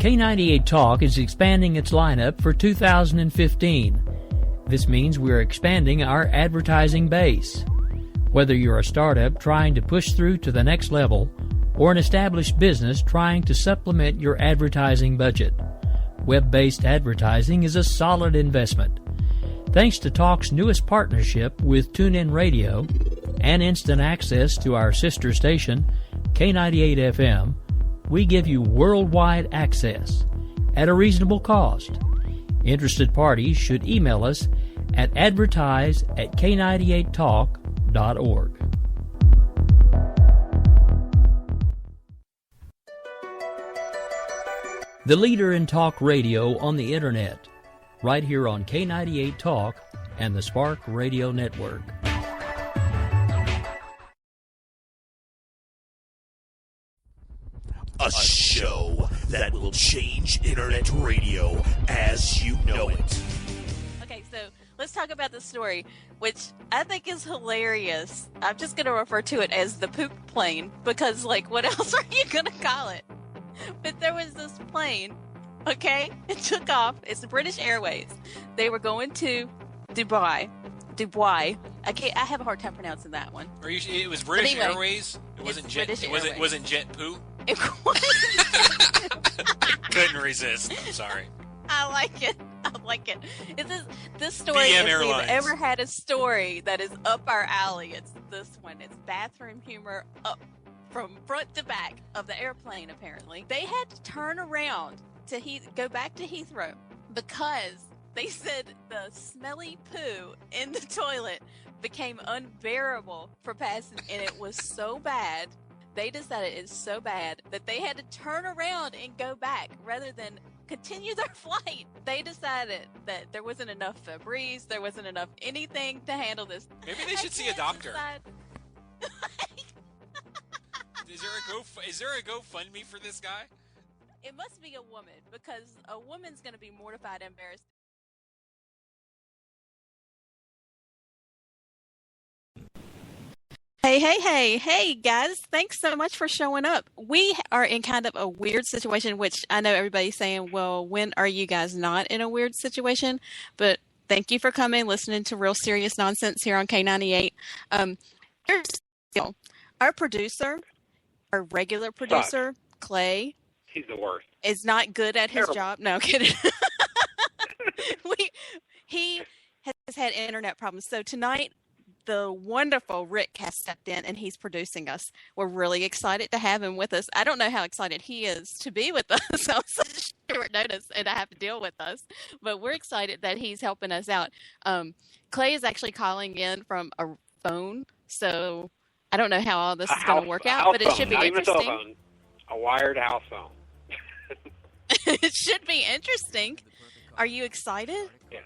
K98 Talk is expanding its lineup for 2015. This means we're expanding our advertising base. Whether you're a startup trying to push through to the next level or an established business trying to supplement your advertising budget, web-based advertising is a solid investment. Thanks to Talk's newest partnership with TuneIn Radio and instant access to our sister station, K98 FM, we give you worldwide access at a reasonable cost. Interested parties should email us at advertise@k98talk.org. The leader in talk radio on the internet, right here on K98 Talk and the Spark Radio Network. A show that will change internet radio as you know it. Okay, so let's talk about the story, which I think is hilarious. I'm just going to refer to it as the poop plane because, like, what else are you going to call it? But there was this plane, okay? It took off. It's the British Airways. They were going to Dubai. I have a hard time pronouncing that one. It was British Airways? It wasn't Jet. British It wasn't Jet Poo? It was. Couldn't resist. I'm sorry. I like it. This story, if we've ever had a story that is up our alley, it's this one. It's bathroom humor up from front to back of the airplane, apparently. They had to turn around to go back to Heathrow because they said the smelly poo in the toilet became unbearable for passengers, and it was so bad. They decided it's so bad that they had to turn around and go back rather than continue their flight. They decided that there wasn't enough Febreze, there wasn't enough anything to handle this. Maybe they should see a doctor. Is there a GoFundMe for this guy? It must be a woman, because a woman's going to be mortified and embarrassed. Hey, guys. Thanks so much for showing up. We are in kind of a weird situation, which I know everybody's saying, well, when are you guys not in a weird situation? But thank you for coming, listening to Real Serious Nonsense here on K98. Here's the deal. Our producer, our regular producer, Clay. He's the worst. Is not good at his job. No, I'm kidding. He has had internet problems. So tonight, the wonderful Rick has stepped in and he's producing us. We're really excited to have him with us. I don't know how excited he is to be with us on such short notice and to have to deal with us, but we're excited that he's helping us out. Clay is actually calling in from a phone, so I don't know how all this is going to work out, but it should be interesting. Not even a cell phone, a wired house phone. It should be interesting. Are you excited? Yeah.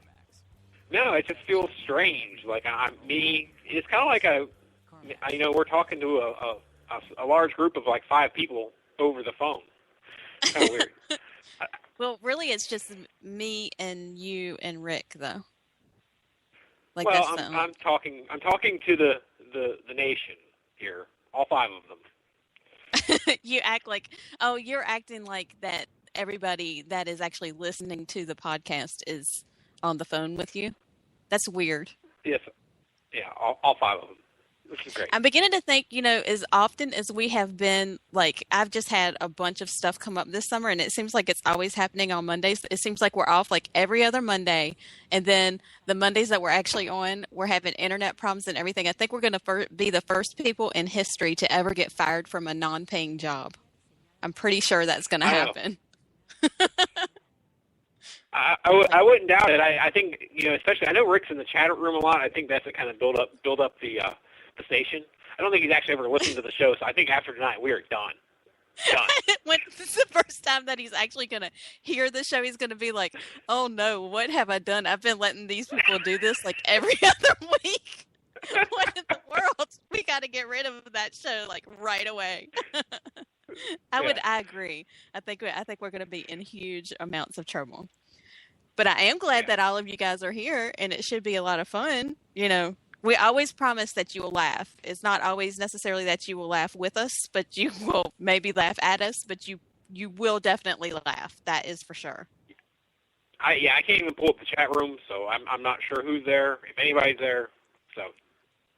No, it just feels strange. Like it's kind of like we're talking to a large group of like 5 people over the phone. Kind of weird. Well, really, it's just me and you and Rick, though. Like, well, that's I'm talking to the nation here, all 5 of them. You act like, you're acting like that. Everybody that is actually listening to the podcast is on the phone with you. That's weird. Yes. Yeah, all 5 of them, which is great. I'm beginning to think, as often as we have been, like, I've just had a bunch of stuff come up this summer, and it seems like it's always happening on Mondays. It seems like we're off, like, every other Monday, and then the Mondays that we're actually on, we're having internet problems and everything. I think we're going to be the first people in history to ever get fired from a non-paying job. I'm pretty sure that's going to happen. I wouldn't doubt it. I think, especially, I know Rick's in the chat room a lot. I think that's to kind of build up the station. I don't think he's actually ever listened to the show, so I think after tonight we are done. When this is the first time that he's actually going to hear the show, he's going to be like, oh no, what have I done? I've been letting these people do this like every other week. What in the world? We got to get rid of that show like right away. I agree. I think we're going to be in huge amounts of trouble. But I am glad that all of you guys are here, and it should be a lot of fun. We always promise that you will laugh. It's not always necessarily that you will laugh with us, but you will maybe laugh at us, but you you will definitely laugh. That is for sure. I can't even pull up the chat room, so I'm not sure who's there, if anybody's there. So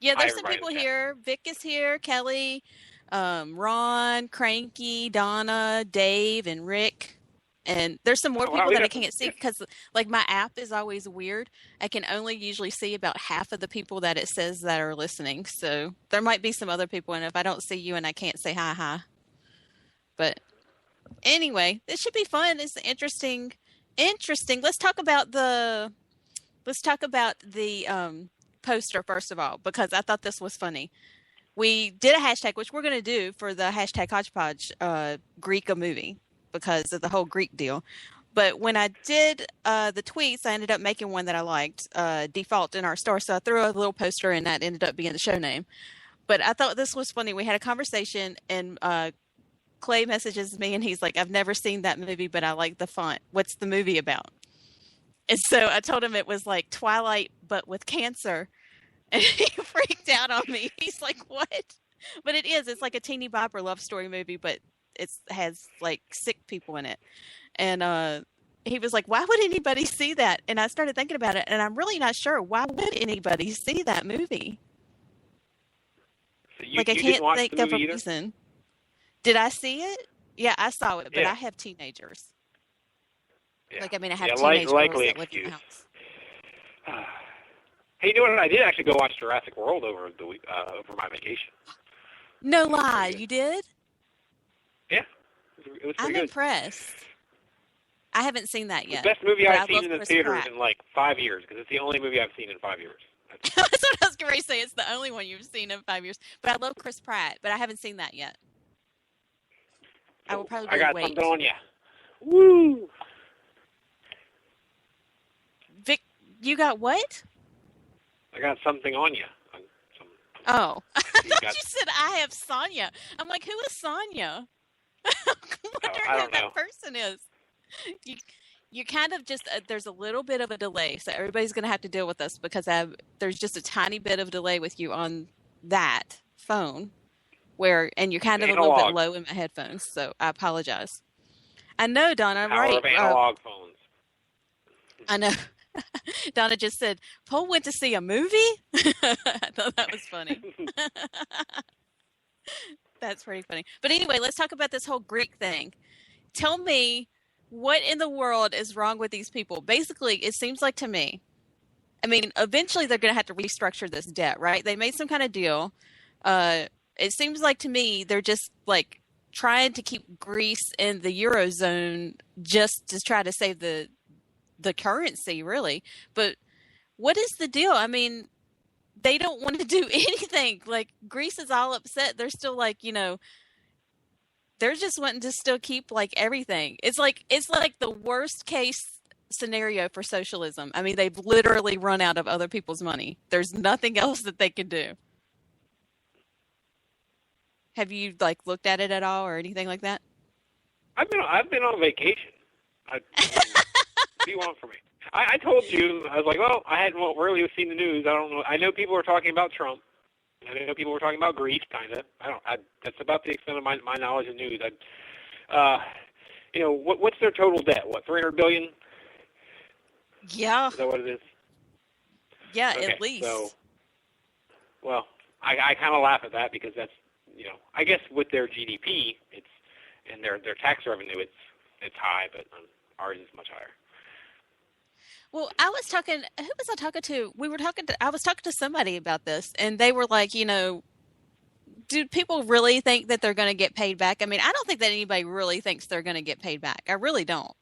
yeah, there's some people here. Vic is here, Kelly, Ron, Cranky, Donna, Dave, and Rick. And there's some more people that I can't see because, like, my app is always weird. I can only usually see about half of the people that it says that are listening. So there might be some other people, and if I don't see you and I can't say hi. But anyway, this should be fun. It's interesting. Let's talk about the poster first of all, because I thought this was funny. We did a hashtag, which we're going to do for the hashtag Hodgepodge Greek a movie because of the whole Greek deal. But when I did the tweets, I ended up making one that I liked, default in our store. So I threw a little poster and that ended up being the show name. But I thought this was funny. We had a conversation and Clay messages me and he's like, I've never seen that movie, but I like the font. What's the movie about? And so I told him it was like Twilight, but with cancer. And he freaked out on me. He's like, what? But it is. It's like a teeny bopper love story movie, but it has like sick people in it. And he was like, why would anybody see that? And I started thinking about it, and I'm really not sure. Why would anybody see that movie? So I can't think of a reason. Did I see it? Yeah, I saw it, but I have teenagers. Yeah. I have teenage girls that live in the house. Hey, you know what? I did actually go watch Jurassic World over my vacation. No lie, you did? Yeah, it was pretty good. I'm impressed. I haven't seen that yet. The best movie I've seen in the theaters in like 5 years, because it's the only movie I've seen in 5 years. That's what I was going to say. It's the only one you've seen in 5 years. But I love Chris Pratt, but I haven't seen that yet. I will probably wait. I got something on you. Woo! Vic, you got what? I got something on you. Oh. I thought you said I have Sonya. I'm like, who is Sonya? I'm wondering who that person is. You kind of just, there's a little bit of a delay, so everybody's going to have to deal with this because there's just a tiny bit of delay with you on that phone. And you're kind of a little bit low in my headphones, so I apologize. I know, Donna, right? Power of analog phones. I know. Donna just said, Paul went to see a movie? I thought that was funny. That's pretty funny. But anyway, let's talk about this whole Greek thing. Tell me, what in the world is wrong with these people? Basically, it seems like to me, eventually they're going to have to restructure this debt, right? They made some kind of deal. It seems like to me they're just like trying to keep Greece in the Eurozone just to try to save the currency, really. But what is the deal? They don't want to do anything. Like, Greece is all upset. They're still like, they're just wanting to still keep like everything. It's like the worst case scenario for socialism. They've literally run out of other people's money. There's nothing else that they can do. Have you looked at it at all or anything like that? I've been on vacation. What do you want from me? I told you, I was like, well, I hadn't really seen the news. I don't know. I know people were talking about Trump. I know people were talking about Greece, kind of. That's about the extent of my knowledge of news. What's their total debt? What, $300 billion? Yeah. Is that what it is? Yeah, okay, at least. So, well, I kind of laugh at that because that's, I guess with their GDP, and their tax revenue, it's high, but ours is much higher. Well, who was I talking to? I was talking to somebody about this, and they were like, do people really think that they're going to get paid back? I don't think that anybody really thinks they're going to get paid back. I really don't.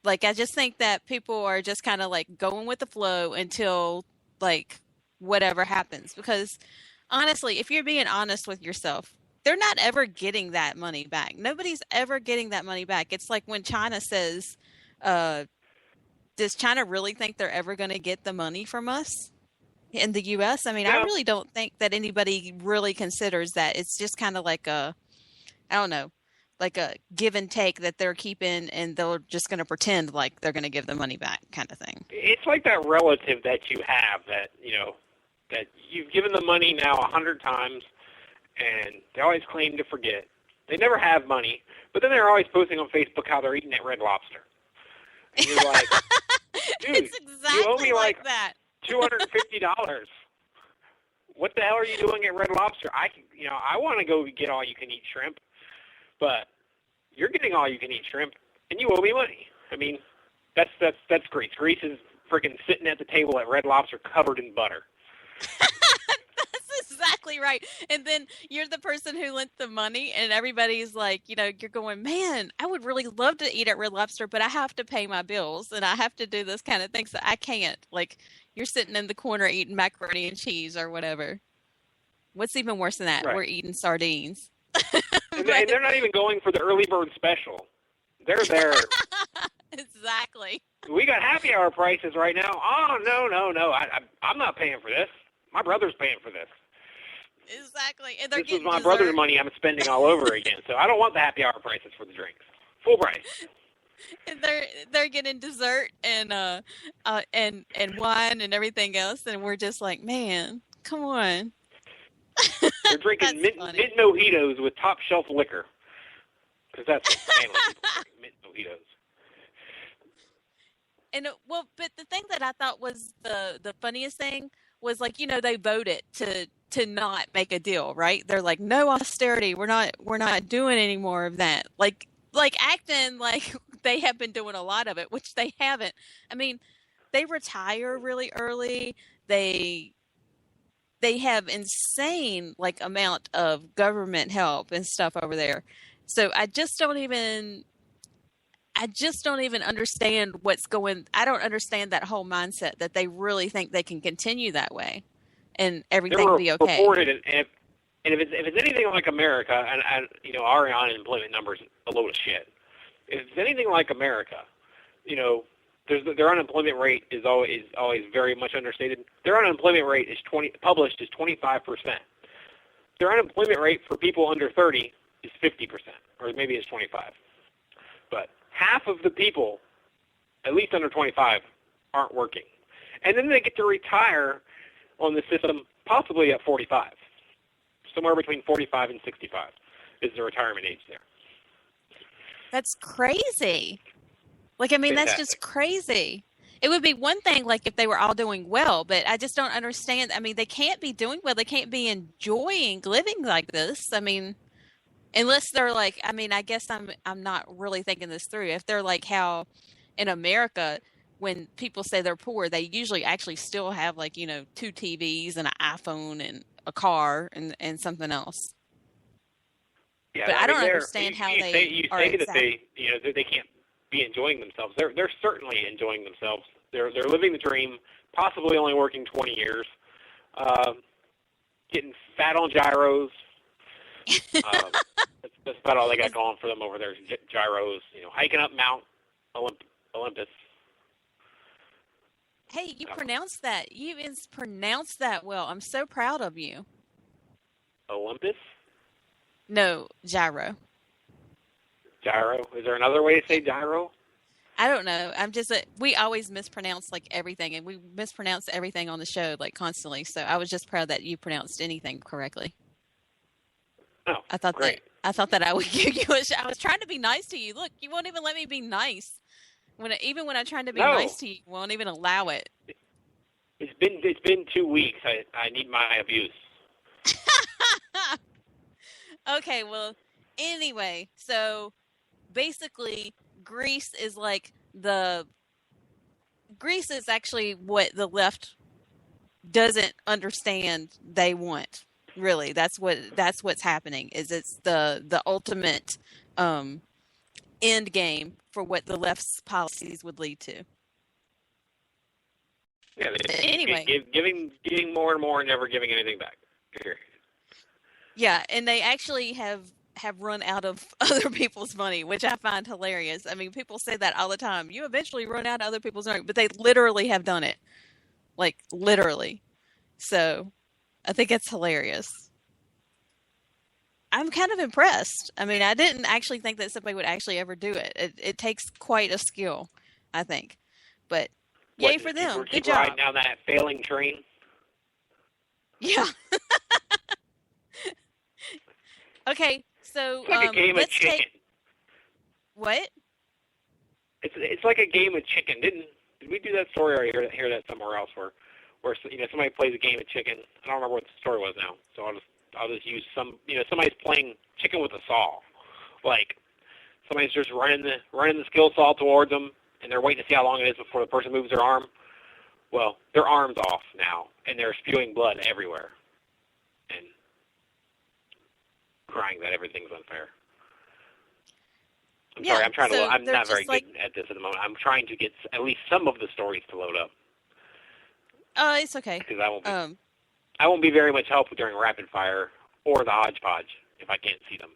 I just think that people are just kind of going with the flow until whatever happens. Because honestly, if you're being honest with yourself, they're not ever getting that money back. Nobody's ever getting that money back. It's like when China says, does China really think they're ever going to get the money from us in the U.S.? I really don't think that anybody really considers that. It's just kind of like a give and take that they're keeping, and they're just going to pretend like they're going to give the money back kind of thing. It's like that relative that you have that, that you've given the money now 100 times, and they always claim to forget. They never have money, but then they're always posting on Facebook how they're eating at Red Lobster. And you're like, dude, it's exactly you owe me like that. $250. What the hell are you doing at Red Lobster? I want to go get all you can eat shrimp, but you're getting all you can eat shrimp, and you owe me money. I mean, that's Greece. Greece is freaking sitting at the table at Red Lobster covered in butter. That's exactly right. And then you're the person who lent the money, and everybody's like, you're going, man, I would really love to eat at Red Lobster, but I have to pay my bills, and I have to do this kind of thing, so I can't. Like, you're sitting in the corner eating macaroni and cheese or whatever. What's even worse than that? Right. We're eating sardines. And they're not even going for the early bird special. They're there. Exactly. We got happy hour prices right now. Oh, no. I'm not paying for this. My brother's paying for this. Exactly. And they're This is getting my dessert. brother's money I'm spending all over again. So I don't want the happy hour prices for the drinks. Full price. And they're getting dessert and wine and everything else, and we're just like, man, come on. They're drinking mint mojitos with top shelf liquor. Because that's mainly people drink mint mojitos. And but the thing that I thought was the funniest thing was, like, they voted to not make a deal, right? They're like, no austerity. We're not doing any more of that. Like acting like they have been doing a lot of it, which they haven't. I mean, they retire really early. They have insane amount of government help and stuff over there. So I just don't even understand what's going. I don't understand that whole mindset that they really think they can continue that way and everything will be okay. Reported, and if it's anything like America, and our unemployment numbers a load of shit. If it's anything like America, their unemployment rate is always very much understated. Their unemployment rate is 25%. Their unemployment rate for people under 30 is 50%, or maybe it's 25. But half of the people, at least under 25, aren't working. And then they get to retire on the system possibly at 45. Somewhere between 45 and 65 is the retirement age there. That's crazy. That's just crazy. It would be one thing, if they were all doing well, but I just don't understand. I mean, they can't be doing well. They can't be enjoying living like this. I mean, unless they're I guess I'm not really thinking this through. If they're like how in America, when people say they're poor, they usually actually still have 2 TVs and an iPhone and a car and something else. Yeah, but I don't understand how you they say are that they can't be enjoying themselves. They're certainly enjoying themselves. They're living the dream. Possibly only working 20 years. Getting fat on gyros. That's about all they got going for them over there. Gyros. Hiking up Mount Olympus. Hey, you pronounced that. You even pronounced that well. I'm so proud of you. Olympus? No, gyro. Gyro? Is there another way to say gyro? I don't know. I'm just we always mispronounce everything, and we mispronounce everything on the show constantly. So I was just proud that you pronounced anything correctly. Oh, I thought great. that I would give you a shot. I was trying to be nice to you. Look, you won't even let me be nice. Even when I'm trying to be nice to you, you won't even allow it. It's been 2 weeks. I need my abuse. Okay, well, anyway, so basically Greece is Greece is actually what the left doesn't understand they want. Really, that's what's happening. Is it's the ultimate end game for what the left's policies would lead to. Yeah. Anyway, giving more and more, and never giving anything back. Yeah, and they actually have run out of other people's money, which I find hilarious. I mean, people say that all the time. You eventually run out of other people's money, but they literally have done it. Literally. So, I think it's hilarious. I'm kind of impressed. I mean, I didn't actually think that somebody would actually ever do it. It takes quite a skill, I think. But yay for them. Good job. Riding down that failing train. Yeah. Okay, So it's like a game of chicken. What? It's like a game of chicken. Did we do that story, or hear that somewhere else where somebody plays a game of chicken? I don't remember what the story was now, so I'll just use somebody's playing chicken with a saw. Like somebody's just running the skill saw towards them, and they're waiting to see how long it is before the person moves their arm. Well, their arm's off now, and they're spewing blood everywhere and crying that everything's unfair. I'm sorry, I'm not very good at this at the moment. I'm trying to get at least some of the stories to load up. It's okay. Because I won't be very much help during rapid fire or the hodgepodge if I can't see them.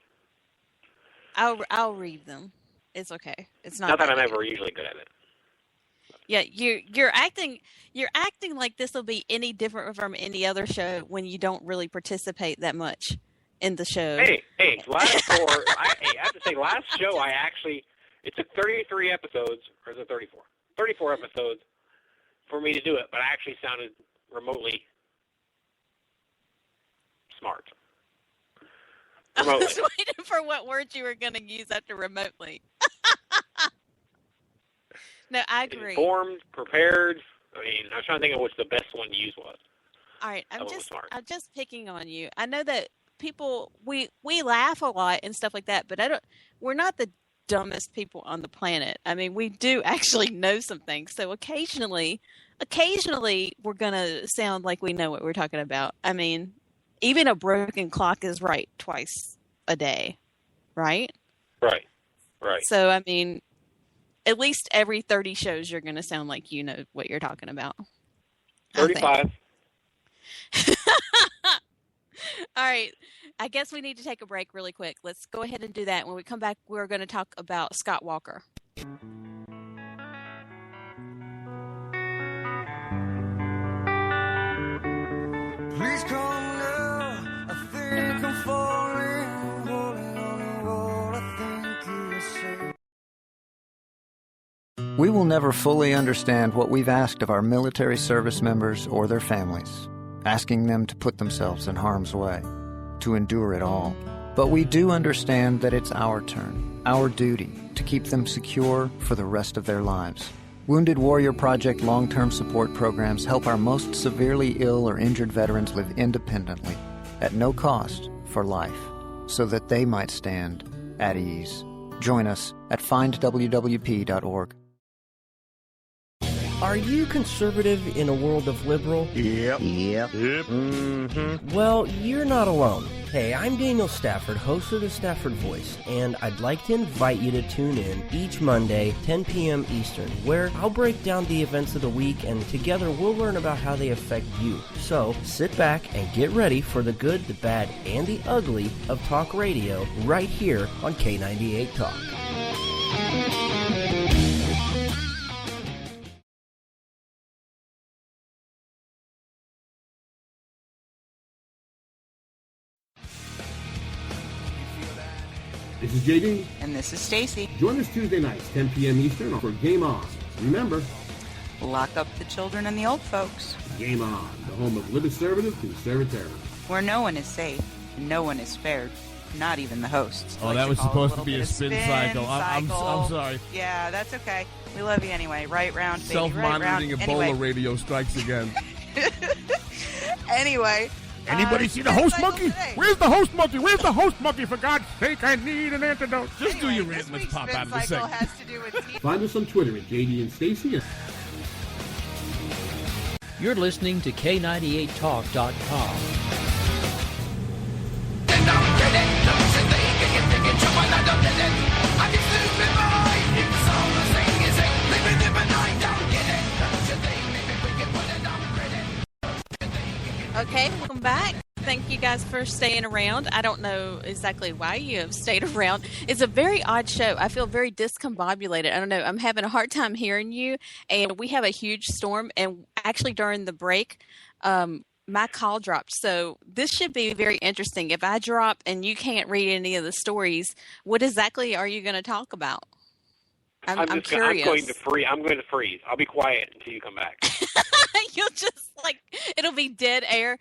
I'll read them. It's okay. It's not that I'm ever usually good at it. Yeah, you're acting like this will be any different from any other show when you don't really participate that much in the show. Hey, I have to say, last show it took 33 episodes, or is it 34? 34 episodes for me to do it, but I actually sounded remotely smart. Remotely. I was waiting for what words you were going to use after remotely. No, I agree. Informed, prepared. I mean, I was trying to think of what the best one to use was. All right, I'm just picking on you. I know that people we laugh a lot and stuff like that, but we're not the dumbest people on the planet. I mean, we do actually know some things. So occasionally we're going to sound like we know what we're talking about. I mean, even a broken clock is right twice a day, right? Right. So, I mean, at least every 30 shows you're going to sound like you know what you're talking about. 35. All right. I guess we need to take a break really quick. Let's go ahead and do that. When we come back, we're going to talk about Scott Walker. Please come now. I think I'm falling, holding on to what I think you say. We will never fully understand what we've asked of our military service members or their families, asking them to put themselves in harm's way, to endure it all. But we do understand that it's our turn, our duty, to keep them secure for the rest of their lives. Wounded Warrior Project long-term support programs help our most severely ill or injured veterans live independently, at no cost, for life, so that they might stand at ease. Join us at findwwp.org. Are you conservative in a world of liberal? Yep. Mm-hmm. Well, you're not alone. Hey, I'm Daniel Stafford, host of the Stafford Voice, and I'd like to invite you to tune in each Monday, 10 p.m. Eastern, where I'll break down the events of the week, and together we'll learn about how they affect you. So, sit back and get ready for the good, the bad, and the ugly of talk radio right here on K98 Talk. This is JD. And this is Stacy. Join us Tuesday nights, 10 p.m. Eastern, for Game On. Remember, lock up the children and the old folks. Game On, the home of libertative conservatism. Where no one is safe, and no one is spared, not even the hosts. Oh, that was supposed to be a spin cycle. I'm sorry. Yeah, that's okay. We love you anyway. Right round, baby. Self-monitoring right Ebola radio strikes again. Anyway. Anybody see the host monkey? Today. Where's the host monkey? Where's the host monkey? For God's sake, I need an antidote. Just do your rant. Let's pop out of the segment. Find us on Twitter at JD and Stacy. You're listening to K98Talk.com. Okay, welcome back. Thank you guys for staying around. I don't know exactly why you have stayed around. It's a very odd show. I feel very discombobulated. I don't know. I'm having a hard time hearing you, and we have a huge storm. And actually, during the break, my call dropped. So this should be very interesting. If I drop and you can't read any of the stories, what exactly are you going to talk about? I'm curious. I'm going to freeze. I'll be quiet until you come back. You'll just it'll be dead air.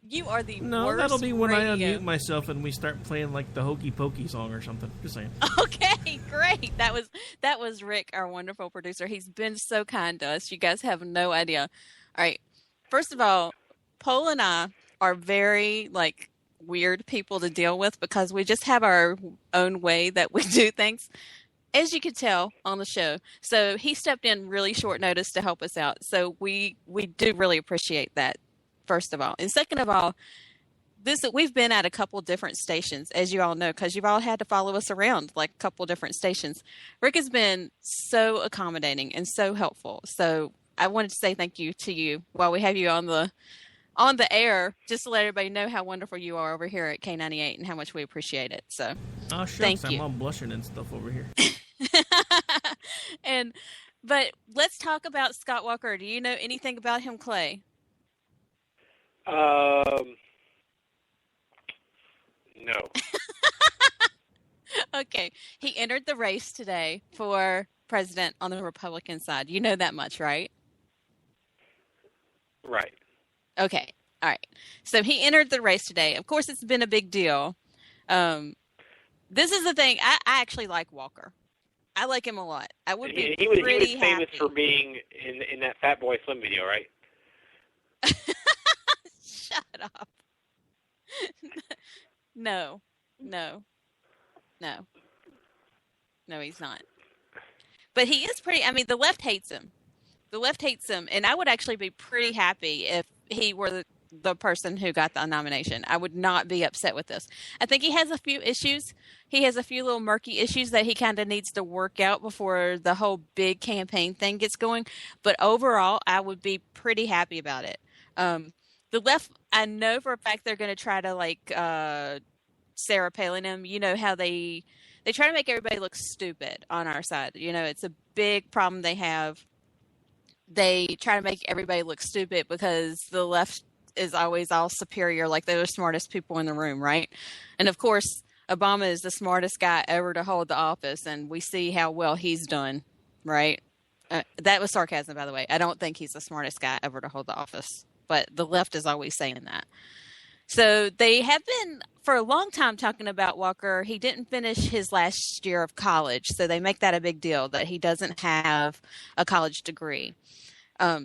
You are the No, worst that'll be when radio. I unmute myself and we start playing the Hokey Pokey song or something. Just saying. Okay, great. That was Rick, our wonderful producer. He's been so kind to us. You guys have no idea. All right. First of all, Paul and I are very weird people to deal with because we just have our own way that we do things, as you could tell on the show. So he stepped in really short notice to help us out. So we do really appreciate that, first of all. And second of all, we've been at a couple different stations, as you all know, because you've all had to follow us around a couple different stations. Rick has been so accommodating and so helpful. So I wanted to say thank you to you while we have you on the air, just to let everybody know how wonderful you are over here at K98 and how much we appreciate it. So, thank you. I'm all blushing and stuff over here. But let's talk about Scott Walker. Do you know anything about him, Clay? No. Okay. He entered the race today for president on the Republican side. You know that much, right? Right. Okay. All right. So he entered the race today. Of course, it's been a big deal. This is the thing. I actually like Walker. I like him a lot. I would be he was pretty famous happy. for being in that Fat Boy Slim video, right? Shut up. No, he's not. But he is pretty. I mean, the left hates him. The left hates him, and I would actually be pretty happy if he were the person who got the nomination. I would not be upset with this. I think he has a few issues. He has a few little murky issues that he kind of needs to work out before the whole big campaign thing gets going. But overall, I would be pretty happy about it. The left, I know for a fact they're going to try to Sarah Palin him. You know how they try to make everybody look stupid on our side. You know, it's a big problem they have. They try to make everybody look stupid because the left is always all superior, like they're the smartest people in the room, right? And of course, Obama is the smartest guy ever to hold the office, and we see how well he's done, right? That was sarcasm, by the way. I don't think he's the smartest guy ever to hold the office, but the left is always saying that. So they have been, for a long time, talking about Walker. He didn't finish his last year of college, so they make that a big deal, that he doesn't have a college degree.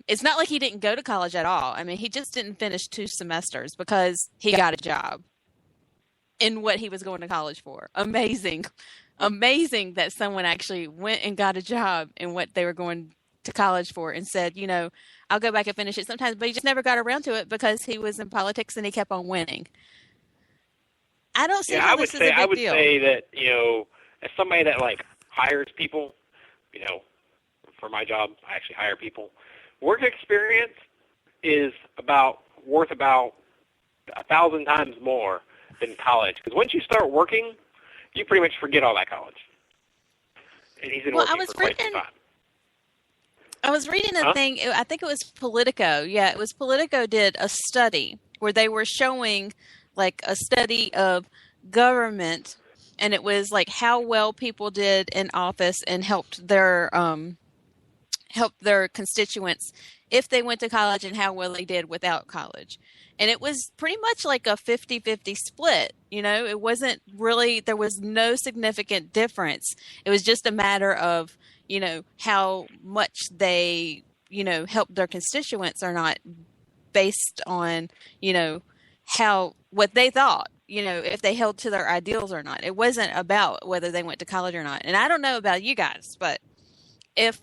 It's not like he didn't go to college at all. I mean, he just didn't finish 2 semesters because he got a job in what he was going to college for. Amazing. Amazing that someone actually went and got a job in what they were going to college for and said, you know, I'll go back and finish it sometimes, but he just never got around to it because he was in politics and he kept on winning. I don't see how this is a big deal. I would say that, you know, as somebody that hires people, you know, for my job, I actually hire people. Work experience is worth about 1,000 times more than college. Because once you start working, you pretty much forget all that college. And he's been working for quite some time. I was reading a thing, I think it was Politico. Yeah, it was Politico did a study where they were showing a study of government, and it was how well people did in office and helped their constituents if they went to college and how well they did without college. And it was pretty much like a 50-50 split. You know, it wasn't really, there was no significant difference. It was just a matter of, you know, how much they, you know, helped their constituents or not based on, you know, what they thought, you know, if they held to their ideals or not. It wasn't about whether they went to college or not. And I don't know about you guys, but if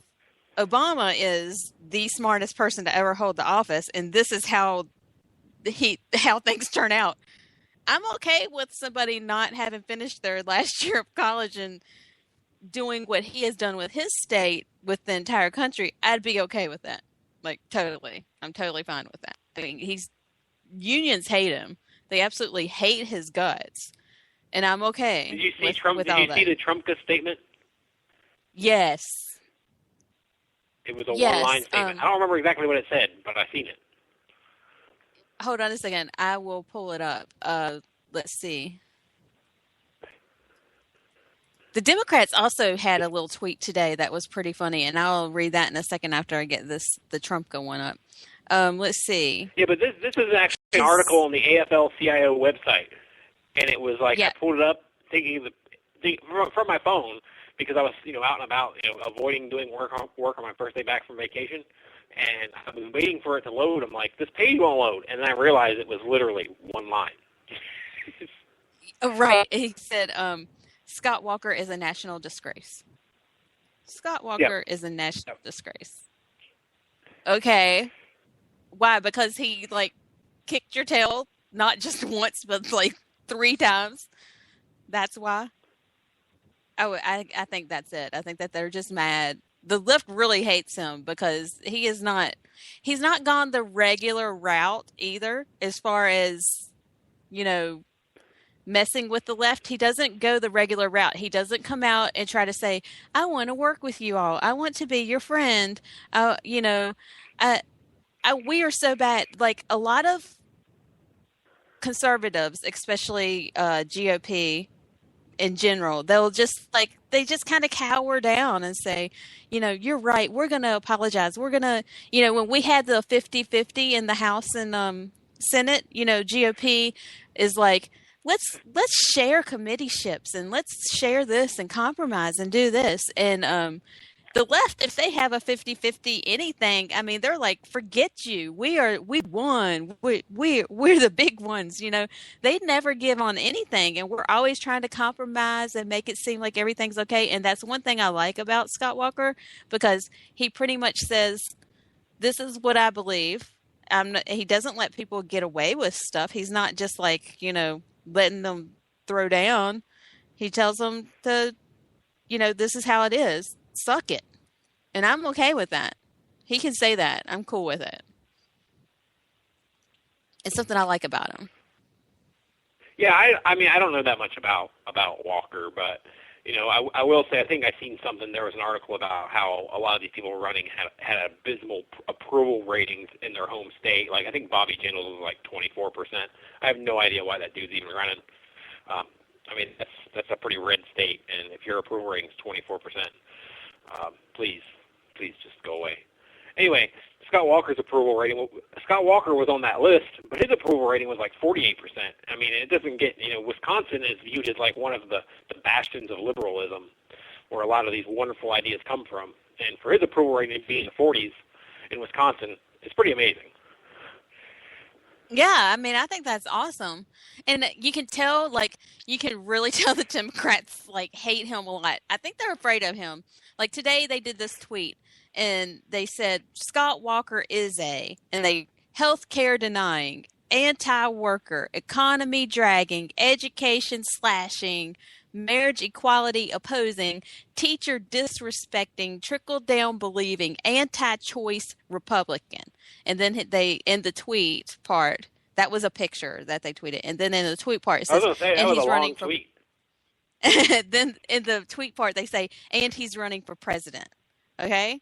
Obama is the smartest person to ever hold the office, and this is how things turn out, I'm okay with somebody not having finished their last year of college and doing what he has done with his state, with the entire country. I'd be okay with that. Totally. I'm totally fine with that. I mean, unions hate him. They absolutely hate his guts. And I'm okay. Did you see the Trumpka statement? Yes. It was a one-line statement. I don't remember exactly what it said, but I seen it. Hold on a second. I will pull it up. Let's see. The Democrats also had a little tweet today that was pretty funny, and I'll read that in a second after I get the Trump going up. Let's see. Yeah, but this is actually an article on the AFL-CIO website, and it was like I pulled it up thinking from my phone because I was out and about, avoiding doing work on my first day back from vacation, and I was waiting for it to load. I'm like, this page won't load, and then I realized it was literally one line. Right. He said, Scott Walker is a national disgrace. Scott Walker is a national disgrace. Okay. Why? Because he, kicked your tail, not just once, but, 3 times. That's why? Oh, I think that's it. I think that they're just mad. The left really hates him because he's not gone the regular route either as far as, messing with the left. He doesn't go the regular route. He doesn't come out and try to say, I want to work with you all. I want to be your friend. We are so bad. Like a lot of conservatives, especially GOP in general, they'll just they just kind of cower down and say, you're right. We're going to apologize. We're going to, when we had the 50-50 in the House and Senate, GOP is like, let's share committeeships and let's share this and compromise and do this. And the left, if they have a 50-50 anything, I mean, they're like, forget you. We won. We're the big ones. They never give on anything, and we're always trying to compromise and make it seem like everything's okay. And that's one thing I like about Scott Walker, because he pretty much says, this is what I believe. He doesn't let people get away with stuff. He's not just letting them throw down. He tells them to, this is how it is. Suck it. And I'm okay with that. He can say that. I'm cool with it. It's something I like about him. Yeah, I mean, I don't know that much about Walker, but, I will say I think I've seen something. There was an article about how a lot of these people running had abysmal approval ratings in their home state. Like, I think Bobby Jindal was 24%. I have no idea why that dude's even running. I mean, that's a pretty red state, and if your approval rating is 24%, please just go away. Anyway, Scott Walker's approval rating, Scott Walker was on that list, but his approval rating was 48%. I mean, it doesn't get, Wisconsin is viewed as one of the bastions of liberalism, where a lot of these wonderful ideas come from. And for his approval rating to be in the 40s in Wisconsin, it's pretty amazing. Yeah, I mean, I think that's awesome. And you can tell, you can really tell the Democrats, hate him a lot. I think they're afraid of him. Today they did this tweet, and they said, Scott Walker is and they health care denying, anti-worker, economy dragging, education slashing, marriage equality opposing, teacher disrespecting, trickle-down believing, anti-choice Republican. And then they, in the tweet part, that was a picture that they tweeted. And then in the tweet part, it says, I was going to say, that was a long tweet. Then in the tweet part, they say, and he's running for president. Okay?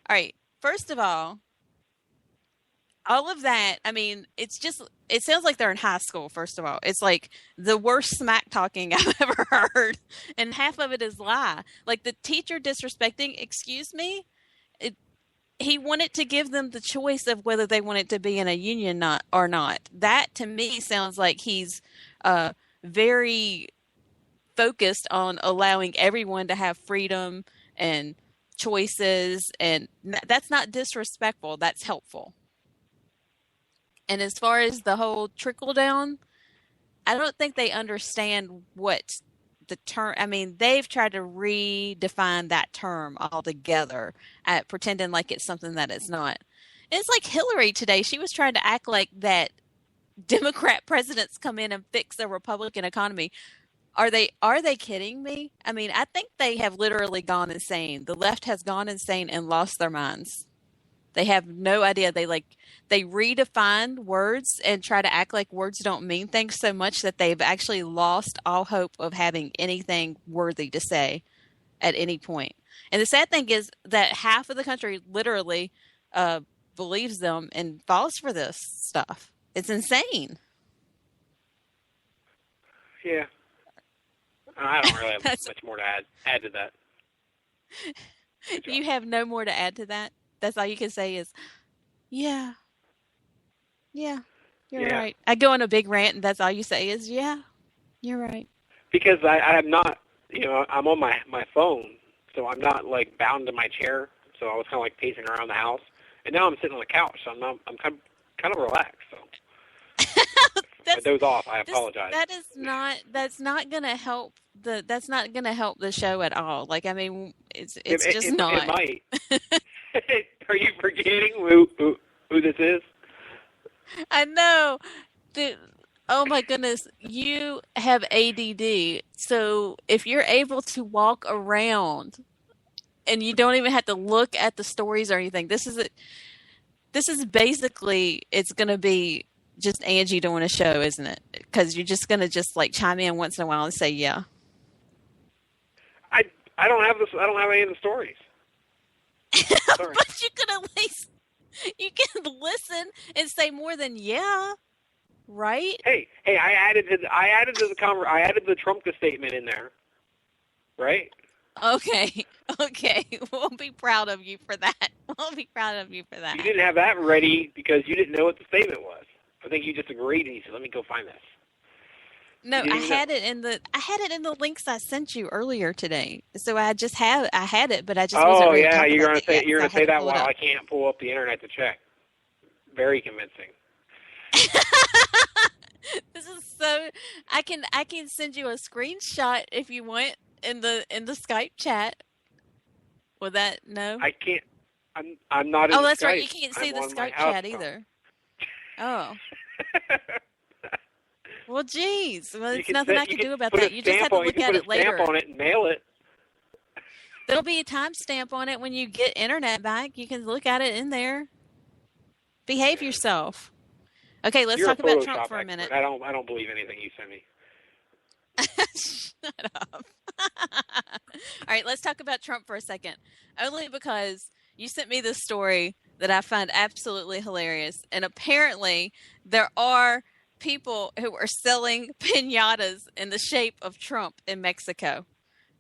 All right. First of all of that, I mean, it sounds like they're in high school, first of all. It's the worst smack talking I've ever heard. And half of it is lie. The teacher disrespecting, excuse me? He wanted to give them the choice of whether they wanted to be in a union or not. That, to me, sounds like he's very focused on allowing everyone to have freedom and choices, and that's not disrespectful. That's helpful. And as far as the whole trickle down, I don't think they understand what the term, I mean, they've tried to redefine that term altogether, pretending like it's something that it's not. And it's like Hillary today. She was trying to act like that Democrat presidents come in and fix the Republican economy. Are they kidding me? I mean, I think they have literally gone insane. The left has gone insane and lost their minds. They have no idea. They redefine words and try to act like words don't mean things so much that they've actually lost all hope of having anything worthy to say at any point. And the sad thing is that half of the country literally believes them and falls for this stuff. It's insane. Yeah. I don't really have much more to add to that. You have no more to add to that? That's all you can say is, yeah, you're right. I go on a big rant, and that's all you say is, yeah, you're right. Because I'm not, I'm on my phone, so I'm not, like, bound to my chair. So I was kind of, like, pacing around the house. And now I'm sitting on the couch, so I'm kind of relaxed, so. If I doze off, I apologize. That's not going to help the show at all. Like, I mean, it's just not. It might. Are you forgetting who this is? I know. Oh my goodness, you have ADD. So if you're able to walk around and you don't even have to look at the stories or anything, this is basically, it's going to be just Angie doing a show, isn't it? Because you're just going to just like chime in once in a while and say, yeah. I don't have any of the stories. Sorry. But you can at least, you can listen and say more than yeah, right? Hey, I added the Trumka statement in there, right? Okay, we'll be proud of you for that. You didn't have that ready because you didn't know what the statement was. I think you just agreed and you said, "Let me go find this." No, I had it in the links I sent you earlier today. So I had it, but I just wasn't ready to talk you're about gonna say that while I can't pull up the internet to check. Very convincing. This is so. I can send you a screenshot if you want in the Skype chat. Will that no? I can't. I'm not in Oh, that's Skype. right. You can't see the Skype chat either. Oh. Well, geez. Well, there's nothing I can do about that. You just have to look at it later. You can put a stamp on it and mail it. There'll be a timestamp on it when you get internet back. You can look at it in there. Behave yourself. Okay, let's talk about Trump for a minute. I don't believe anything you send me. Shut up. All right, let's talk about Trump for a second. Only because you sent me this story that I find absolutely hilarious. And apparently there are people who are selling piñatas in the shape of Trump in Mexico.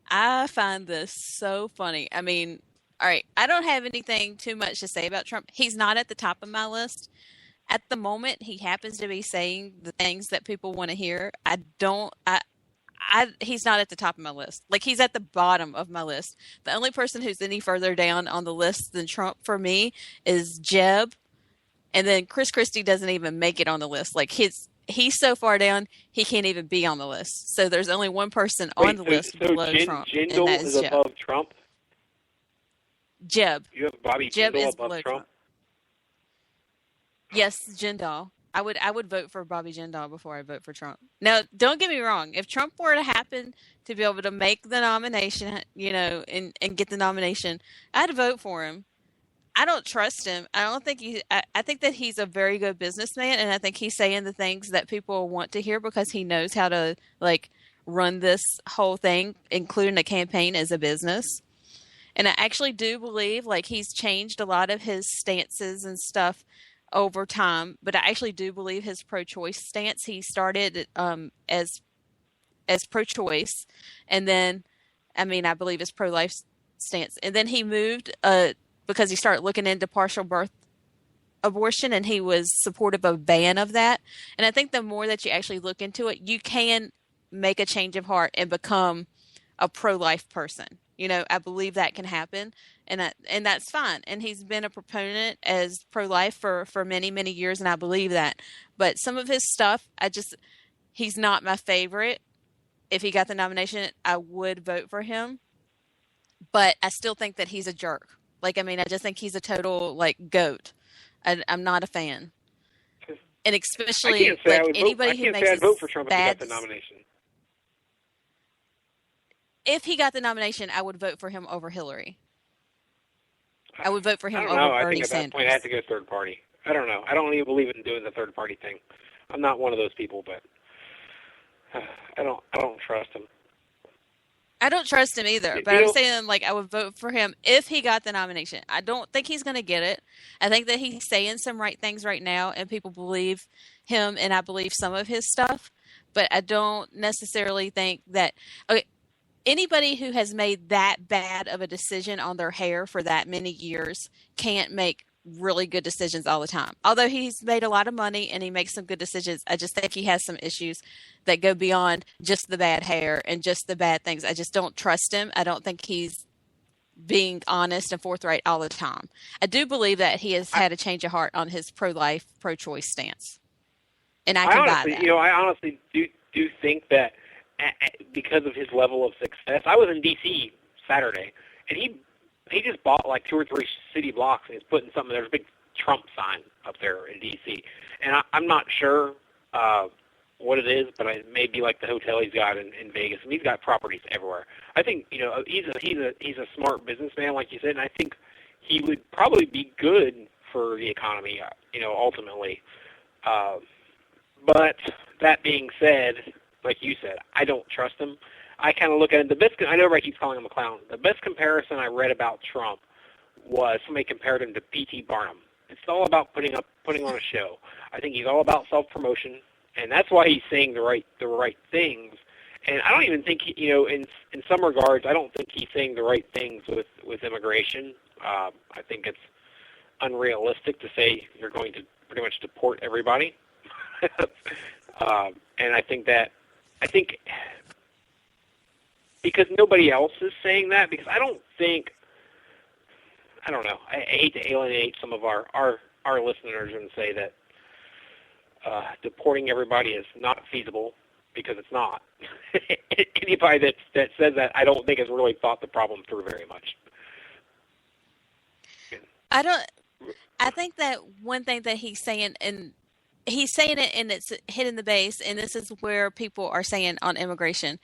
I find this so funny. I mean, all right, I don't have anything too much to say about Trump. He's not at the top of my list. At the moment, he happens to be saying the things that people want to hear. He's not at the top of my list. Like, he's at the bottom of my list. The only person who's any further down on the list than Trump for me is Jeb. And then Chris Christie doesn't even make it on the list. Like, he's so far down, he can't even be on the list. So there's only one person on the list below Trump. Jindal and that is Jeb. Above Trump? Jeb. You have Bobby Jeb Jindal is above below Trump? Yes, Jindal. I would vote for Bobby Jindal before I vote for Trump. Now, don't get me wrong. If Trump were to happen to be able to make the nomination, and get the nomination, I'd vote for him. I don't trust him. I don't think I think that he's a very good businessman, and I think he's saying the things that people want to hear because he knows how to run this whole thing, including a campaign, as a business. And I actually do believe he's changed a lot of his stances and stuff over time, but I actually do believe his pro-choice stance. He started as pro-choice, and then, I believe his pro-life stance, and then he moved because he started looking into partial birth abortion, and he was supportive of a ban of that. And I think the more that you actually look into it, you can make a change of heart and become a pro-life person. I believe that can happen, and that's fine. And he's been a proponent as pro-life for many, many years, and I believe that. But some of his stuff, he's not my favorite. If he got the nomination, I would vote for him. But I still think that he's a jerk. I just think he's a total, goat. I'm not a fan. And especially, anybody who makes I'd vote for Trump if he got the nomination. If he got the nomination, I would vote for him over Hillary. I would vote for him over Bernie Sanders. I think at that point I have to go third party. I don't know. I don't even believe in doing the third party thing. I'm not one of those people, but I don't trust him. I don't trust him either, but I'm saying I would vote for him if he got the nomination. I don't think he's going to get it. I think that he's saying some right things right now, and people believe him, and I believe some of his stuff. But I don't necessarily think that. Okay, anybody who has made that bad of a decision on their hair for that many years can't make really good decisions all the time. Although he's made a lot of money and he makes some good decisions, I just think he has some issues that go beyond just the bad hair and just the bad things. I just don't trust him. I don't think he's being honest and forthright all the time. I do believe that he has had a change of heart on his pro-life, pro-choice stance. And I can buy that. I honestly do think that because of his level of success, I was in D.C. Saturday, and he just bought like 2 or 3 city blocks, and he's putting something. There's a big Trump sign up there in D.C., and I'm not sure what it is, but it may be like the hotel he's got in Vegas. And he's got properties everywhere. I think he's a smart businessman, like you said, and I think he would probably be good for the economy, ultimately. But that being said, like you said, I don't trust him. I kind of look at it. I know everybody keeps calling him a clown. The best comparison I read about Trump was somebody compared him to P.T. Barnum. It's all about putting on a show. I think he's all about self-promotion, and that's why he's saying the right things. And I don't even think in some regards, I don't think he's saying the right things with immigration. I think it's unrealistic to say you're going to pretty much deport everybody. And I think because nobody else is saying that, because I don't know, I hate to alienate some of our listeners and say that deporting everybody is not feasible, because it's not. Anybody that says that, I don't think has really thought the problem through very much. I think that one thing that he's saying, and he's saying it and it's hitting the base, and this is where people are saying on immigration,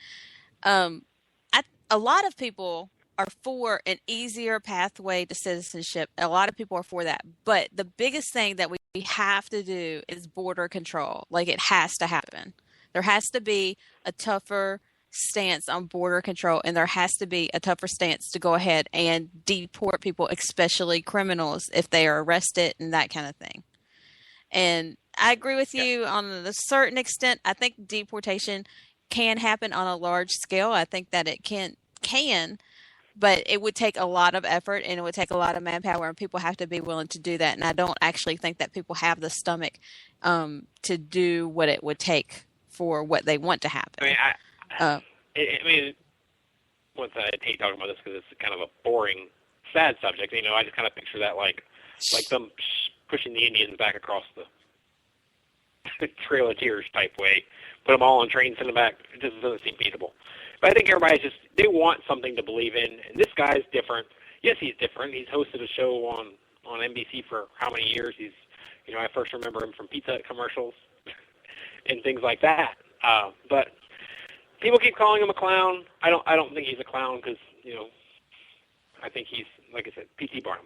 a lot of people are for an easier pathway to citizenship. A lot of people are for that. But the biggest thing that we have to do is border control. Like, it has to happen. There has to be a tougher stance on border control, and there has to be a tougher stance to go ahead and deport people, especially criminals, if they are arrested and that kind of thing. And I agree with you on a certain extent. I think deportation can happen on a large scale. I think that it can, but it would take a lot of effort, and it would take a lot of manpower, and people have to be willing to do that. And I don't actually think that people have the stomach to do what it would take for what they want to happen. I hate talking about this because it's kind of a boring, sad subject. I just kind of picture that like them pushing the Indians back across the Trail of Tears type way, put them all on trains, send them back. It just doesn't seem feasible. But I think everybody's they want something to believe in, and this guy's different. Yes, he's different. He's hosted a show on NBC for how many years? I first remember him from Pizza Hut commercials and things like that. But people keep calling him a clown. I don't think he's a clown because, I think he's, like I said, P.T. Barnum.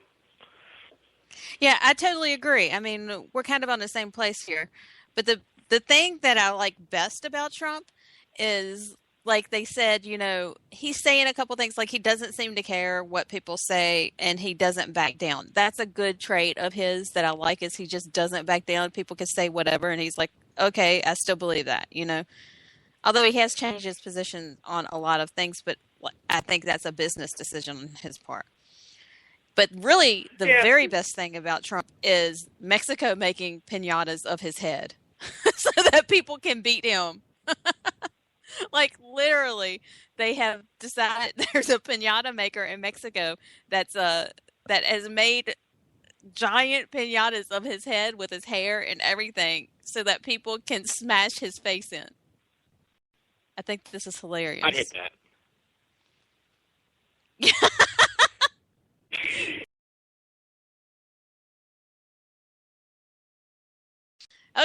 Yeah, I totally agree. I mean, we're kind of on the same place here. But the thing that I like best about Trump is, like they said, he's saying a couple things, like he doesn't seem to care what people say, and he doesn't back down. That's a good trait of his that I like, is he just doesn't back down. People can say whatever, and he's like, okay, I still believe that, Although he has changed his position on a lot of things, but I think that's a business decision on his part. But really, the very best thing about Trump is Mexico making piñatas of his head so that people can beat him. Like, literally, they have decided there's a piñata maker in Mexico that has made giant piñatas of his head with his hair and everything so that people can smash his face in. I think this is hilarious. I'd hit that.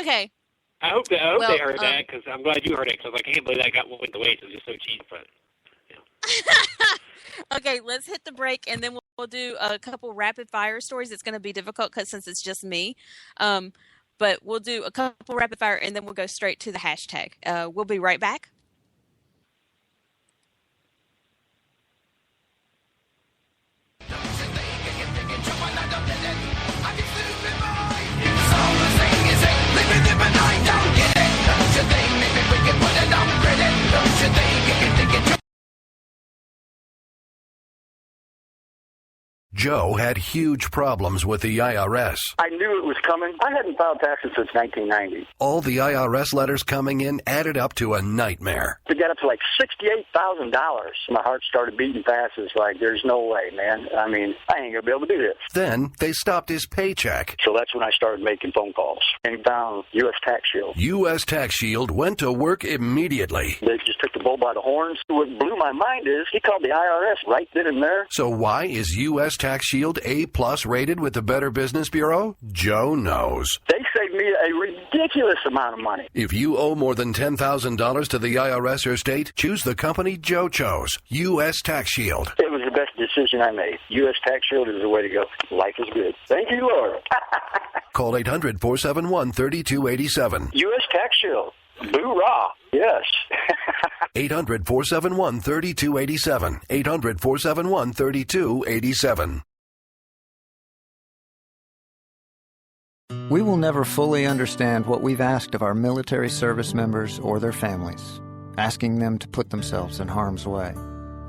Okay. I hope they heard that, because I'm glad you heard it, because I can't believe that went the waste. It was just so cheap. But Okay, let's hit the break, and then we'll do a couple rapid fire stories. It's going to be difficult since it's just me. But we'll do a couple rapid fire, and then we'll go straight to the hashtag. We'll be right back. Joe had huge problems with the IRS. I knew it was coming. I hadn't filed taxes since 1990. All the IRS letters coming in added up to a nightmare. To get up to like $68,000, my heart started beating fast. It's like, there's no way, man. I mean, I ain't going to be able to do this. Then they stopped his paycheck. So that's when I started making phone calls and found U.S. Tax Shield. U.S. Tax Shield went to work immediately. They just took the bull by the horns. What blew my mind is he called the IRS right then and there. So why is U.S. Tax Shield A+ rated with the Better Business Bureau? Joe knows. They saved me a ridiculous amount of money. If you owe more than $10,000 to the IRS or state, choose the company Joe chose, U.S. Tax Shield. It was the best decision I made. U.S. Tax Shield is the way to go. Life is good. Thank you, Lord. Call 800-471-3287. U.S. Tax Shield. Boo-rah. Yes. 800-471-3287. 800-471-3287. We will never fully understand what we've asked of our military service members or their families, asking them to put themselves in harm's way,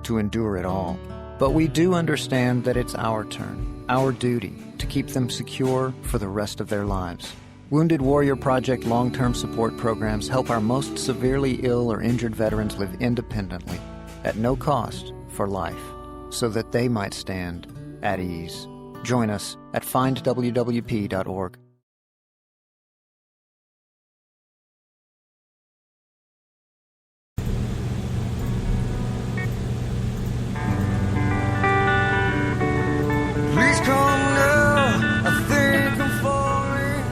to endure it all. But we do understand that it's our turn, our duty, to keep them secure for the rest of their lives. Wounded Warrior Project long-term support programs help our most severely ill or injured veterans live independently, at no cost, for life, so that they might stand at ease. Join us at findwwp.org. Please come now, I think I'm falling.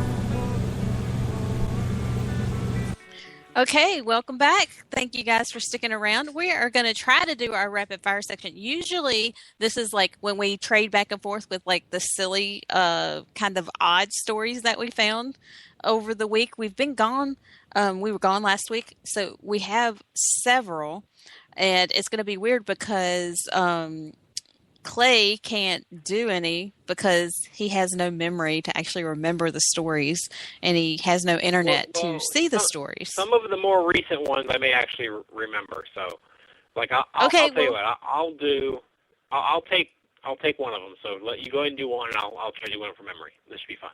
Okay, welcome back. Thank you guys for sticking around. We are going to try to do our rapid fire section. Usually this is like when we trade back and forth with like the silly kind of odd stories that we found over the week. We've been gone. We were gone last week, so we have several, and it's going to be weird because Clay can't do any because he has no memory to actually remember the stories, and he has no internet to see the stories. Some of the more recent ones I may actually remember. So, like, I'll tell you what, I'll take one of them. So let you go ahead and do one, and I'll try to do one from memory. This should be fun.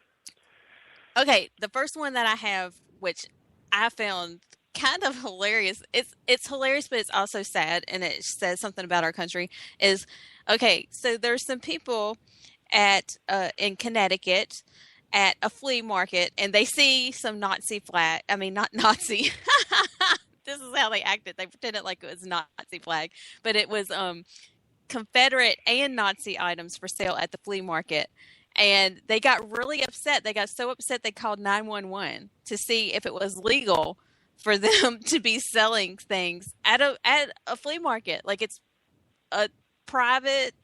Okay, the first one that I have, which I found kind of hilarious. It's hilarious, but it's also sad, and it says something about our country. Is okay. So there's some people at in Connecticut at a flea market, and they see some Nazi flag. I mean, not Nazi. This is how they acted. They pretended like it was Nazi flag, but it was Confederate and Nazi items for sale at the flea market. And they got really upset. They got so upset they called 911 to see if it was legal for them to be selling things at a flea market. Like, it's a private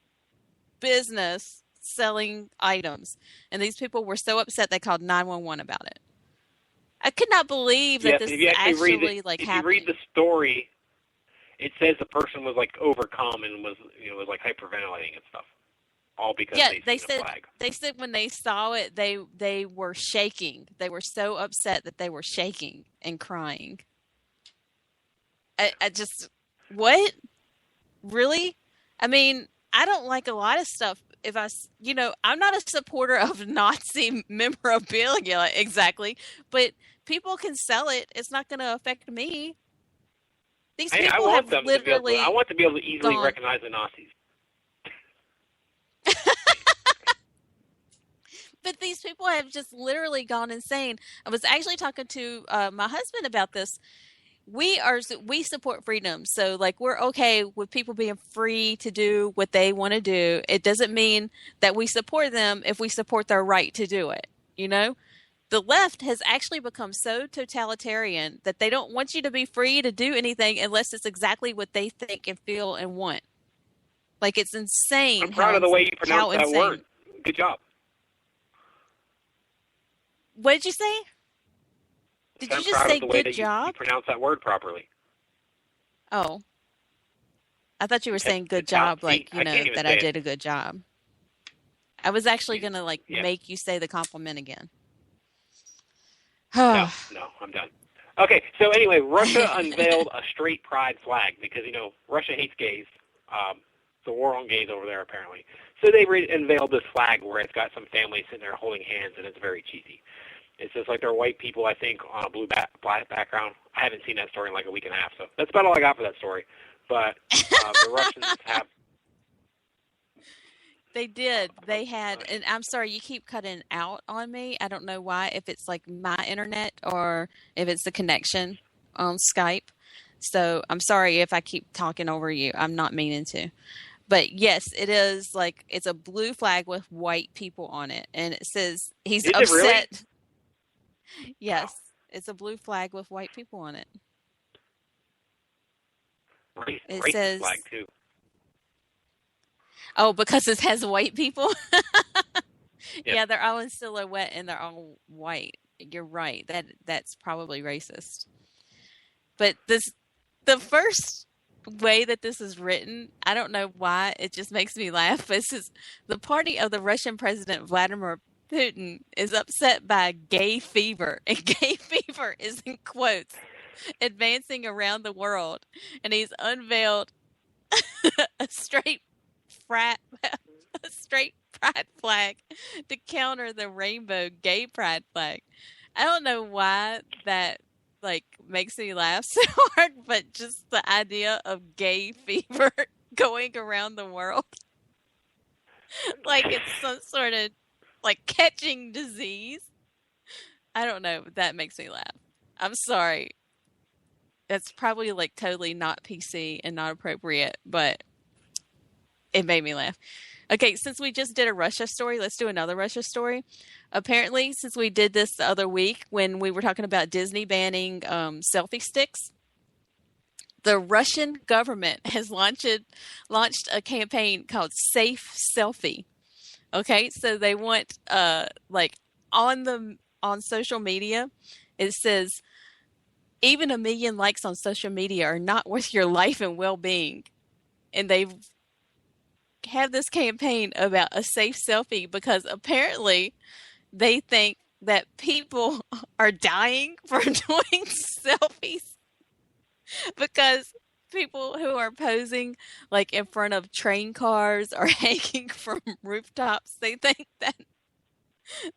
business selling items. And these people were so upset they called 911 about it. I could not believe that this actually happened. If you read the story, it says the person was like overcome and was like hyperventilating and stuff. All because they said the flag. They said when they saw it, they were shaking. They were so upset that they were shaking and crying. I just, what? Really? I mean, I don't like a lot of stuff. If I'm not a supporter of Nazi memorabilia exactly, but people can sell it. It's not going to affect me. These people I want to be able to easily recognize the Nazis. But these people have just literally gone insane. I was actually talking to my husband about this. We support freedom. So, like, we're okay with people being free to do what they want to do. It doesn't mean that we support them if we support their right to do it. You know, the left has actually become so totalitarian that they don't want you to be free to do anything unless it's exactly what they think and feel and want. Like, it's insane. I'm proud of the way you pronounce that word. Good job. What did you say? Did you just say good job? You pronounce that word properly. Oh. I thought you were saying good job, like, that I did a good job. I was actually going to, make you say the compliment again. No, I'm done. Okay, so anyway, Russia unveiled a straight pride flag because, Russia hates gays. the war on gays over there, apparently. So they unveiled this flag where it's got some families sitting there holding hands, and it's very cheesy. It's just like they're white people, I think, on a blue black background. I haven't seen that story in like a week and a half, so that's about all I got for that story. But the Russians have... They did. They had, and I'm sorry, you keep cutting out on me. I don't know why, if it's like my internet or if it's the connection on Skype. So I'm sorry if I keep talking over you. I'm not meaning to. But yes, it is like, it's a blue flag with white people on it. And it says he's upset. It really? Yes, it's a blue flag with white people on it. It says flag too. Oh, because it has white people? Yep. Yeah, they're all in silhouette and they're all white. You're right. That's probably racist. But the first way that this is written, I don't know why, it just makes me laugh. It says, the party of the Russian President Vladimir Putin is upset by gay fever. And gay fever is in quotes, advancing around the world. And he's unveiled a straight pride flag to counter the rainbow gay pride flag. I don't know why that makes me laugh so hard, but just the idea of gay fever going around the world like it's some sort of catching disease. I don't know, but that makes me laugh. I'm sorry. That's probably totally not PC and not appropriate, but it made me laugh. Okay, since we just did a Russia story, let's do another Russia story. Apparently, since we did this the other week when we were talking about Disney banning selfie sticks, the Russian government has launched a campaign called Safe Selfie. Okay, so they want on social media, it says even 1 million likes on social media are not worth your life and well-being, and they've have this campaign about a safe selfie because apparently they think that people are dying for doing selfies because people who are posing in front of train cars or hanging from rooftops, they think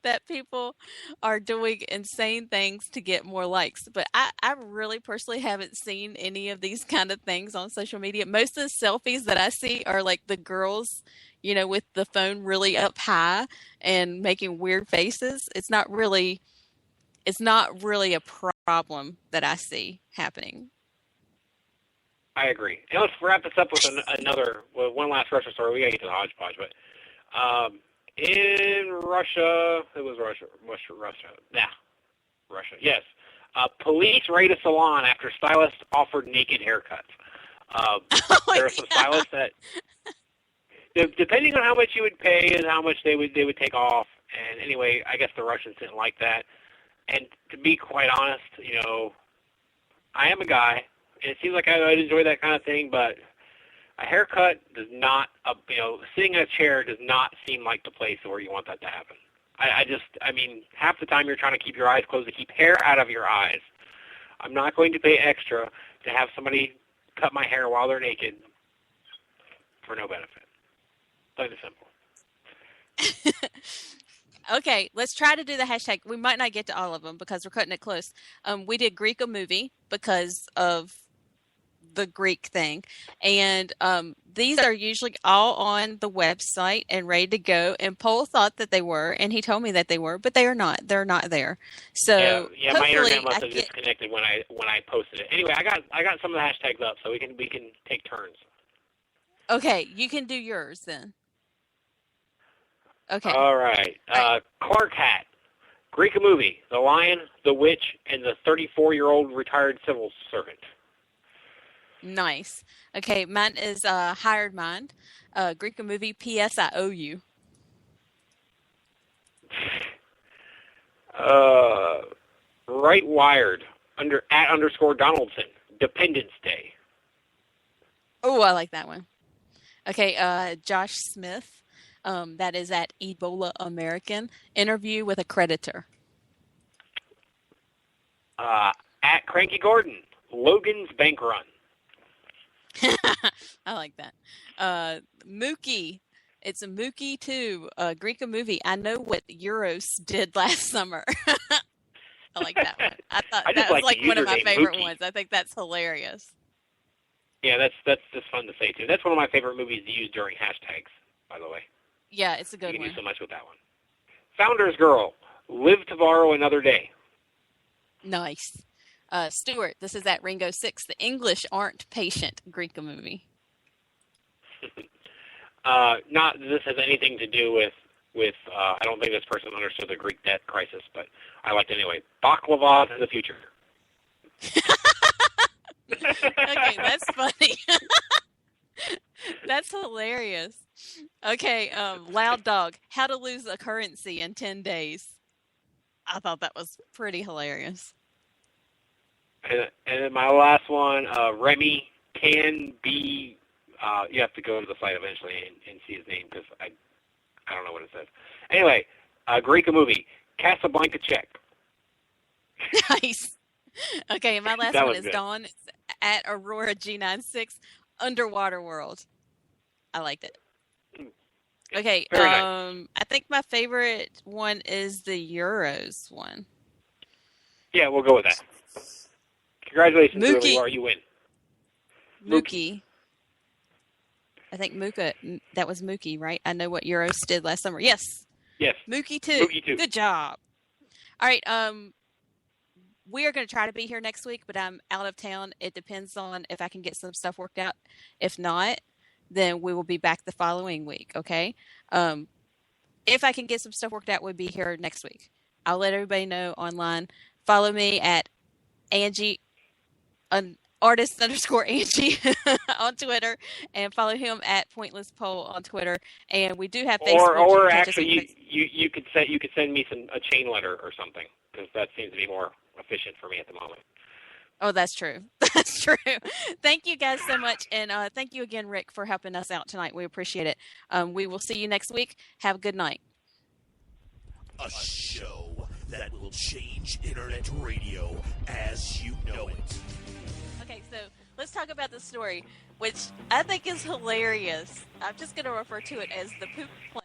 that people are doing insane things to get more likes. But I really personally haven't seen any of these kind of things on social media. Most of the selfies that I see are the girls, with the phone really up high and making weird faces. It's not really a problem that I see happening. I agree. And let's wrap this up with one last Russia story. We got to get to the hodgepodge, but in Russia, it was Russia. Yeah, Russia. Yes. Police raid a salon after stylists offered naked haircuts. There are some stylists that, depending on how much you would pay and how much they would take off. And anyway, I guess the Russians didn't like that. And to be quite honest, I am a guy, and it seems like I'd enjoy that kind of thing, but a haircut does not, sitting in a chair does not seem like the place where you want that to happen. I mean, half the time you're trying to keep your eyes closed to keep hair out of your eyes. I'm not going to pay extra to have somebody cut my hair while they're naked for no benefit. Plain and simple. Okay, let's try to do the hashtag. We might not get to all of them because we're cutting it close. We did Greek a movie because of the Greek thing, and these are usually all on the website and ready to go, and Paul thought that they were, and he told me that they were, but they are not. They're not there. So yeah, my internet must have disconnected when I posted it. Anyway, I got some of the hashtags up, so we can take turns. Okay, you can do yours then. Okay. All right. Clark Hat, Greek a movie, The Lion, the Witch, and the 34-year-old retired civil servant. Nice. Okay, mine is Hired Mind, Greek a movie, P.S. I Owe You. Right Wired, @_Donaldson, Dependence Day. Oh, I like that one. Okay, Josh Smith, that is at Ebola American, Interview with a Creditor. At Cranky Gordon, Logan's Bank Run. I like that. Mookie. It's a Mookie 2, Greek movie. I know what Euros did last summer. I like that one. I thought that was like one of my favorite ones. I think that's hilarious. Yeah, that's just fun to say too. That's one of my favorite movies to use during hashtags, by the way. Yeah, it's a good one. You can do so much with that one. Founder's Girl, Live to Borrow Another Day. Nice. Stuart, this is at Ringo 6. The English Aren't Patient, Greek movie. Not that this has anything to do with I don't think this person understood the Greek debt crisis, but I liked it anyway. Baklava in the Future. Okay, that's funny. That's hilarious. Okay, Loud Dog, How to Lose a Currency in 10 Days. I thought that was pretty hilarious. And then my last one, Remy can be, you have to go to the site eventually and see his name because I don't know what it says. Anyway, Greek movie, Casablanca Check. Nice. Okay, my last one is Dawn. It's at Aurora G96, Underwater World. I liked it. Okay, nice. I think my favorite one is the Euros one. Yeah, we'll go with that. Congratulations, Mookie. Lily, you win. Mookie. I think that was Mookie, right? I know what Euros did last summer. Yes. Yes. Mookie 2. Mookie 2. Good job. All right, we are going to try to be here next week, but I'm out of town. It depends on if I can get some stuff worked out. If not, then we will be back the following week, okay? If I can get some stuff worked out, we'll be here next week. I'll let everybody know online. Follow me at Angie, artist_Angie on Twitter, and follow him at Pointless Poll on Twitter. And we do have Facebook. Or actually, you could send me a chain letter or something, because that seems to be more efficient for me at the moment. Oh, that's true. That's true. Thank you guys so much. And thank you again, Rick, for helping us out tonight. We appreciate it. We will see you next week. Have a good night. A show that will change internet radio as you know it. Okay, so let's talk about the story, which I think is hilarious. I'm just going to refer to it as the poop plane.